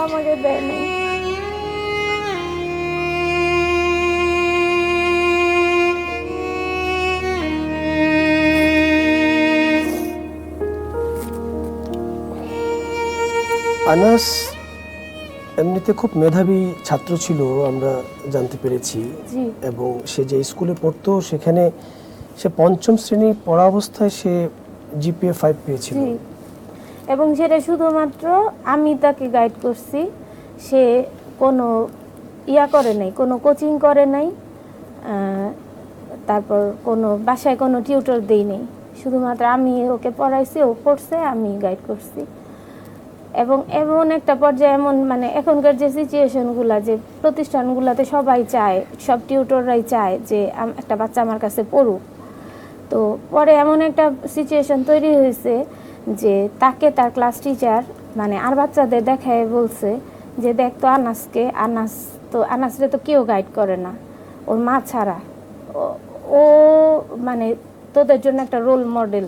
আমাকে দেয় নাই। আনাস এমনিতে খুব মেধাবী ছাত্র ছিল আমরা জানতে পেরেছি, এবং সে যে স্কুলে পড়তো সেখানে সে পঞ্চম শ্রেণী পড়া অবস্থায় সে জিপিএ 5 পেয়েছিল, এবং সেটা শুধুমাত্র আমি তাকে গাইড করছি। সে কোনো করে নাই, কোনো কোচিং করে নাই, তারপর কোনো বাসায় কোনো টিউটর দেই নাই। শুধুমাত্র আমি ওকে পড়াইছি, ও পড়ছে, আমি গাইড করছি। এবং এমন একটা পর্যায়ে এমন মানে এখনকার যে সিচুয়েশনগুলো, যে প্রতিষ্ঠানগুলোতে সবাই চায়, সব টিউটররাই চায় যে একটা বাচ্চা আমার কাছে পড়ুক। তো পরে এমন একটা সিচুয়েশন তৈরি হয়েছে যে তাকে তার ক্লাস টিচার মানে আর বাচ্চাদের দেখায় বলছে যে দেখ তো আনাসকে, আনাসরে তো কেউ গাইড করে না ওর মা ছাড়া, ও মানে তোদের জন্য একটা রোল মডেল,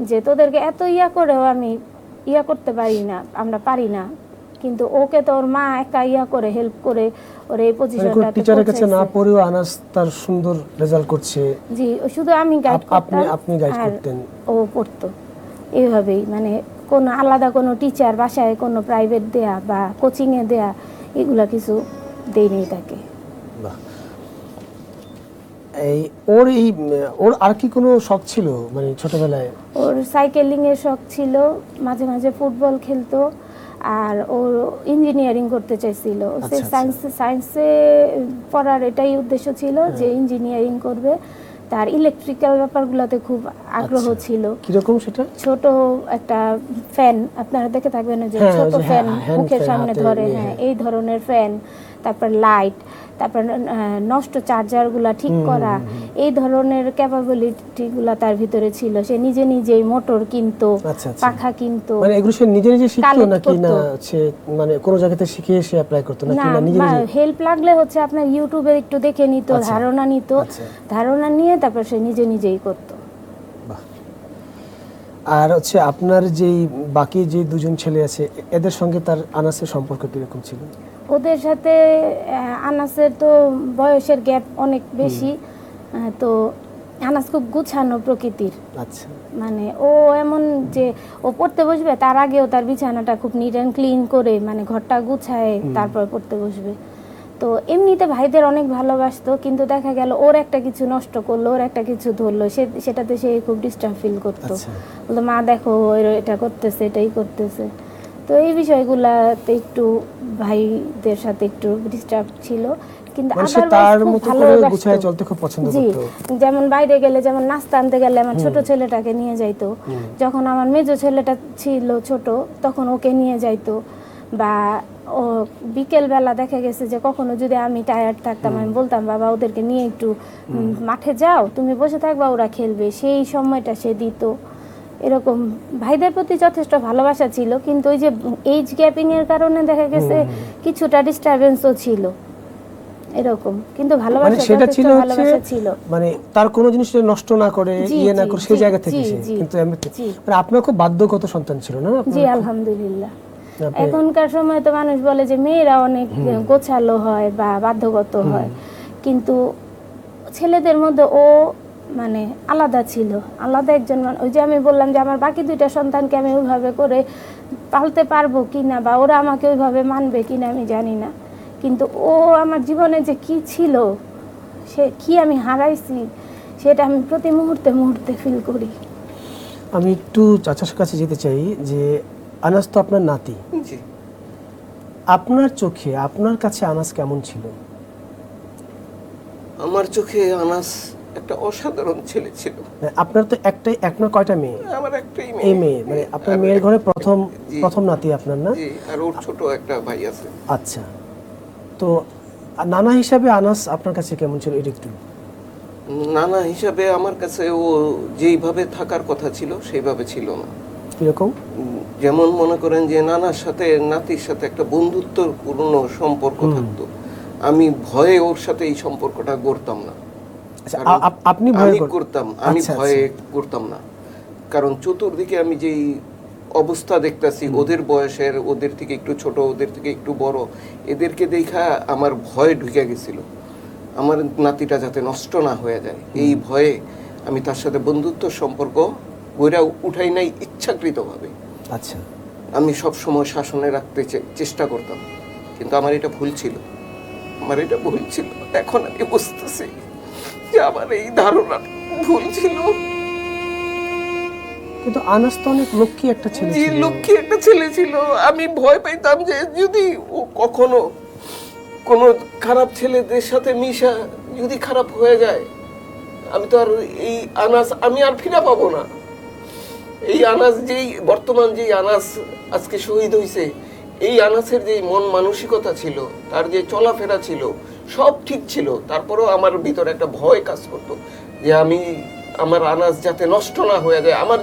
যে তোদেরকে এত করেও আমি করতে পারি না, আমরা পারি না, কিন্তু ওকে তো ওর মা একা করে হেল্প করে ওর এই পজিশনটা টিচারের কাছে না পড়েও আনাস তার সুন্দর রেজাল্ট করছে। জি, শুধু আমি গাইড করতাম, আপনি গাইড করতেন, ও পড়তো। এইভাবেই মানে কোনো আলাদা কোনো টিচার বাসায় কোনো প্রাইভেট দেয়া বা কোচিংয়ে দেয়া এগুলা কিছু দেয়নি তাকে। বাহ। ওর আর কি কোনো শখ ছিল মানে ছোটবেলায়? ওর সাইকেলিং এর শখ ছিল, মাঝে মাঝে ফুটবল খেলতো, আর ওর ইঞ্জিনিয়ারিং করতে চাইছিল। সে সায়েন্সে পড়ার এটাই উদ্দেশ্য ছিল যে ইঞ্জিনিয়ারিং করবে। তার ইলেকট্রিক্যাল ব্যাপারগুলোতে খুব আগ্রহ ছিল। কিরকম সেটা? ছোট একটা ফ্যান, আপনারা দেখে থাকবেন যে ছোট ফ্যান মুখের সামনে ধরে, হ্যাঁ এই ধরনের ফ্যান, তারপর লাইট, তারপর নষ্ট চার্জারগুলা ঠিক করা, এই ধরনের ক্যাপাবিলিটিগুলা তার ভিতরে ছিল। সে নিজে নিজেই মোটর কিনতো, পাখা কিনতো। মানে এগুলো সে নিজে নিজে শিখতো নাকি না সে মানে কোন জায়গাতে শিখে এসে অ্যাপ্লাই করতো নাকি না নিজে নিজে? হেল্প লাগলে হচ্ছে আপনার ইউটিউবে একটু দেখে নিত, ধারণা নিত, ধারণা নিয়ে তারপর সে নিজে নিজেই করতো। আর হচ্ছে আপনার যেই বাকি যে দুজন ছেলে আছে এদের সঙ্গে তার আনাসের সম্পর্ক কিরকম ছিল? ওদের সাথে আনাসের তো বয়সের গ্যাপ অনেক বেশি, তো আনাস খুব গুছানো প্রকৃতির। আচ্ছা, মানে ও এমন যে ও পড়তে বসবে তার আগেও তার বিছানাটা খুব নিট অ্যান্ড ক্লিন করে মানে ঘরটা গুছায় তারপর পড়তে বসবে। তো এমনিতে ভাইদের অনেক ভালোবাসতো, কিন্তু দেখা গেল ওর একটা কিছু নষ্ট করলো, ওর একটা কিছু ধরলো, সেটাতে সে খুব ডিস্টার্ব ফিল করতো। বলতো মা দেখো এটা করতেছে, এটাই করতেছে। তো এই বিষয়গুলাতে একটু ভাইদের সাথে একটু ডিস্টার্ব ছিল, কিন্তু যেমন বাইরে গেলে, যেমন নাস্তা আনতে গেলে আমার ছোট ছেলেটাকে নিয়ে যাইতো, যখন আমার মেজো ছেলেটা ছিল ছোট তখন ওকে নিয়ে যাইতো, বা ও বিকেল বেলা দেখা গেছে যে কখনো যদি আমি টায়ার্ড থাকতাম আমি বলতাম বাবা ওদেরকে নিয়ে একটু মাঠে যাও, তুমি বসে থাকবা, ওরা খেলবে, সেই সময়টা সে দিত। এরকম ভাইদের প্রতি যথেষ্ট ভালোবাসা ছিল, কিন্তু ওই যে এইজ গ্যাপিং এর কারণে দেখা গেছে কিছুটা ডিস্টারবেন্সও ছিল এরকম, কিন্তু ভালোবাসা সেটা ছিল মানে তার কোনো জিনিস নষ্ট না করে না করে সেই জায়গা থেকে। কিন্তু মানে আপনার খুব বাধ্যগত সন্তান ছিল না? জি আলহামদুলিল্লাহ। এখনকার সময় তো মানুষ বলে যে মেয়েরা অনেক গোছালো হয় বা বাধ্যগত হয়, কিন্তু ছেলেদের মধ্যে ও মানে আলাদা ছিল, আলাদা একজন। ওই যে আমি বললাম যে আমার বাকি দুইটা সন্তানকে আমি ওইভাবে করে পালতে পারবো কিনা বা ওরা আমাকে ওইভাবে মানবে কিনা আমি জানি না, কিন্তু ও আমার জীবনে যে কি ছিল, সে কি আমি হারাইছি সেটা আমি প্রতি মুহূর্তে মুহূর্তে ফিল করি। আমি একটু চাচার কাছে যেতে চাই যে আনাস তো আপনার নাতি, আপনার চোখে আপনার কাছে আনাস কেমন ছিল? আমার চোখে আনাস একটা অসাধারণ ছেলে ছিল। আপনার তো একটাই, আপনার কয়টা মেয়ে? আমার একটাই মেয়ে। মানে আপনার মেয়ের ঘরে প্রথম নাতি আপনার, না? জি, আর ওর ছোট একটা ভাই আছে। আচ্ছা, তো নানা হিসাবে আনাস আপনার কাছে কেমন ছিল এটা একটু? নানা হিসাবে আমার কাছে ও যেইভাবে থাকার কথা ছিল সেইভাবে ছিল না। কিরকম? যেমন মনে করেন যে নানার সাথে নাতির সাথে একটা বন্ধুত্বপূর্ণ সম্পর্ক থাকতো, আমি ভয়ে ওর সাথে এই সম্পর্কটা গড়তাম না। আপনি ভয় করতাম, আমি ভয়ে করতাম না, কারণ চতুর্দিকে আমি যেই অবস্থা দেখতাছি, ওদের বয়সের, ওদের থেকে একটু ছোট, ওদের থেকে একটু বড়, এদেরকে দেখা আমার ভয় ঢুকে গেছিল। আমার নাতিটা যাতে নষ্ট না হয়ে যায়, এই ভয়ে আমি তার সাথে বন্ধুত্ব সম্পর্ক গড়ে উঠাই নাই ইচ্ছাকৃতভাবে। আচ্ছা, আমি সব সময় শাসনে রাখতে চেষ্টা করতাম, কিন্তু আমার এটা ভুল ছিল, আমার এটা ভুল ছিল। এখন আমি বুঝতেছি যে আমার এই ধারণা ভুল ছিল। কিন্তু আনাস তো অনেক লক্ষ্মী একটা ছেলে যে ছিল। লক্ষ্মী একটা ছেলে ছিল, আমি ভয় পাইতাম যে যদি ও কখনো কোনো খারাপ ছেলেদের সাথে মিশা যদি খারাপ হয়ে যায়, আমি তো আর এই আনাস আমি আর ফিরে পাবো না। এই আনাস যেই বর্তমান যেই আনাস আজকে শহীদ হয়েছে, এই আনাসের যে মন মানসিকতা ছিল, তার যে চলাফেরা ছিল, সব ঠিক ছিল, তারপরেও আমার ভিতরে একটা ভয় কাজ করতো যে আমি আমার আনাস যাতে নষ্ট না হয়ে যায়, আমার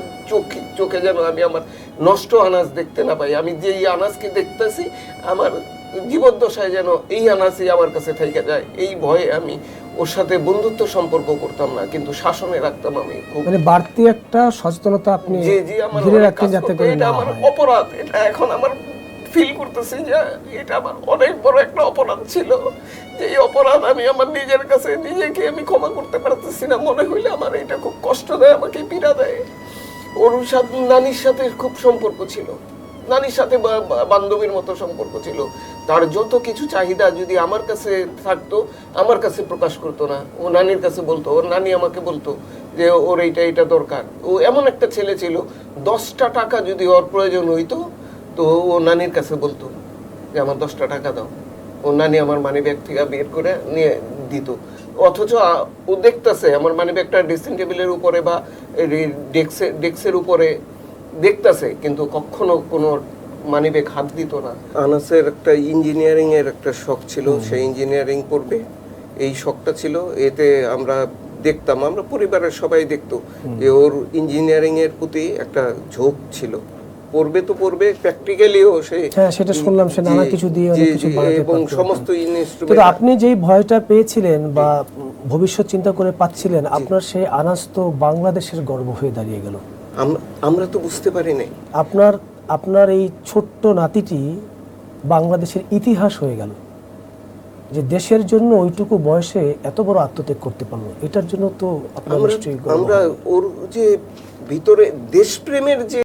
চোখে যেন আমি আমার নষ্ট আনাস দেখতে না পাই। আমি যে এই আনাসকে দেখতেছি, আমার জীবদ্দশায় যেন এই আনাসই আমার কাছে থেকে যায়, এই ভয়ে আমি ওর সাথে বন্ধুত্ব সম্পর্ক করতাম না, কিন্তু শাসনে রাখতাম। আমি খুব মানে বাড়তি একটা সচেতনতা আপনি জি জি আমার ঘিরে অনেক রাখতেন কাজ যাতে করতো। করে এটা না আমার হয়। অপরাধ, এটা এখন আমার ফিল করতেছি যে এটা আমার অনেক বড় একটা অপরাধ ছিল, যে এই অপরাধ আমি আমার নিজের কাছে নিজেকে আমি ক্ষমা করতে পারতেছি না। মনে হইলে আমার এটা খুব কষ্ট দেয়, আমাকে পীড়া দেয়। ওর সাথে নানির সাথে খুব সম্পর্ক ছিল, নানির সাথে বান্ধবীর মতো সম্পর্ক ছিল। তার যত কিছু চাহিদা যদি আমার কাছে থাকতো, আমার কাছে প্রকাশ করতো না, ও নানির কাছে বলতো। ওর নানি আমাকে বলতো যে ওর এইটা দরকার। ও এমন একটা ছেলে ছিল, 10টা টাকা যদি ওর প্রয়োজন হইতো, তো ও নানির কাছে বলতো যে আমার 10টা টাকা দাও। ও নানি আমার মানি ব্যাগ থেকে বের করে নিয়ে দিত। অথচ ও দেখতেছে আমার মানি ব্যাগটা ড্রেসিং টেবিলের উপরে বা ডেস্কের উপরে দেখতেছে, কিন্তু কখনো কোনো মানি ব্যাগ হাত দিত না। আনাসের একটা ইঞ্জিনিয়ারিং এর একটা শখ ছিল, সে ইঞ্জিনিয়ারিং পড়বে, এই শখটা ছিল। এতে আমরা দেখতাম, আমরা পরিবারের সবাই দেখতো যে ওর ইঞ্জিনিয়ারিং এর প্রতি একটা ঝোঁক ছিল। পড়বে তো পড়বে, প্র্যাকটিক্যালিও সে, হ্যাঁ সেটা শুনলাম, সে নানা কিছু দিয়ে অনেক কিছু বানাতে এবং পারতো। সমস্ত কিন্তু ইনস্ট্রুমেন্ট। আপনি যেই ভয়টা পেয়েছিলেন বা ভবিষ্যৎ চিন্তা করে পাচ্ছিলেন, আপনার সেই আনাস তো বাংলাদেশের গর্ব হয়ে দাঁড়িয়ে গেল। আমরা তো বুঝতে পারি নাই। আপনার এই ছোট্ট নাতিটি বাংলাদেশের ইতিহাস হয়ে গেল, যে দেশের জন্য ওইটুকু বয়সে এত বড় আত্মত্যাগ করতে পারলো। এটার জন্য তো আপনার নিশ্চয়ই গর্ব আমরা হয়। ওর যে ভিতরে দেশপ্রেমের যে